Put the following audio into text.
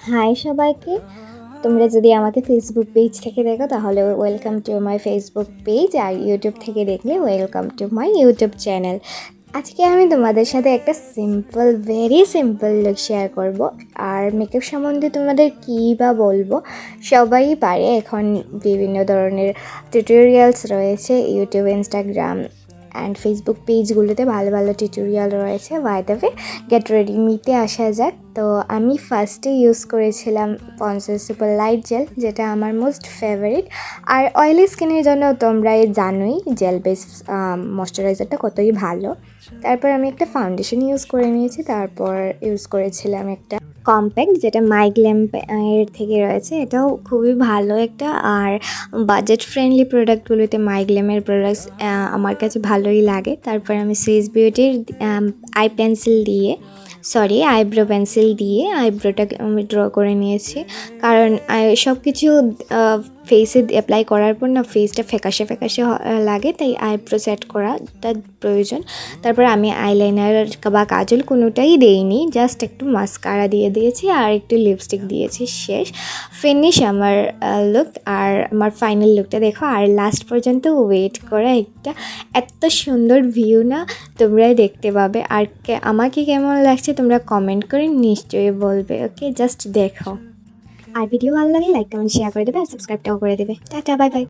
High সবাইকে। তোমরা যদি আমাকে ফেসবুক পেজ থেকে দেখো তাহলে welcome to my Facebook page, আর ইউটিউব থেকে দেখলে welcome to my YouTube channel. আজকে আমি তোমাদের সাথে একটা ভেরি সিম্পল লুক শেয়ার করব। আর মেকআপ সম্বন্ধে তোমাদের কী বা বলবো, সবাই পারে। এখন বিভিন্ন ধরনের টিউটোরিয়ালস রয়েছে ইউটিউব, ইনস্টাগ্রাম অ্যান্ড ফেসবুক পেজগুলোতে, ভালো ভালো টিউটোরিয়াল রয়েছে। By the way, get ready মিতে আসা যাক। তো আমি ফার্স্টে ইউজ করেছিলাম পন্সের সুপার লাইট জেল, যেটা আমার মোস্ট ফেভারিট। আর অয়েলি স্কিনের জন্য তোমরা জানোই জেল বেস ময়শ্চারাইজারটা কতই ভালো। তারপর আমি একটা ফাউন্ডেশন ইউজ করে নিয়েছি, তারপর ইউজ করেছিলাম একটা কম্প্যাক্ট, যেটা গ্ল্যাম এর থেকে রয়েছে। এটাও খুবই ভালো একটা, আর বাজেট ফ্রেন্ডলি প্রোডাক্টগুলোতে গ্ল্যামের প্রোডাক্টস আমার কাছে ভালোই লাগে। তারপর আমি সুইস বিউটির আইব্রো পেন্সিল দিয়ে আইব্রোটা আমি ড্র করে নিয়েছি, কারণ সব কিছু ফেসে অ্যাপ্লাই করার পর না ফেসটা ফ্যাকাশে লাগে, তাই আইব্রো সেট করাটা প্রয়োজন। তারপর আমি আইলাইনার বা কাজল কোনোটাই দেইনি, জাস্ট একটু মাস্কারা দিয়ে দিয়েছি আর একটু লিপস্টিক দিয়েছি। শেষ ফিনিশ আমার লুক। আর আমার ফাইনাল লুকটা দেখো, আর লাস্ট পর্যন্ত ওয়েট করে একটা এত সুন্দর ভিউ না তোমরাই দেখতে পাবে। আর আমাকে কেমন লাগছে তোমরা কমেন্ট করে নিশ্চয়ই বলবে। ওকে, জাস্ট দেখো। আর ভিডিও ভালো লাগে লাইক কমেন্ট শেয়ার করে দেবে, আর সাবস্ক্রাইবটাও করে দেবে। Tata, bye bye.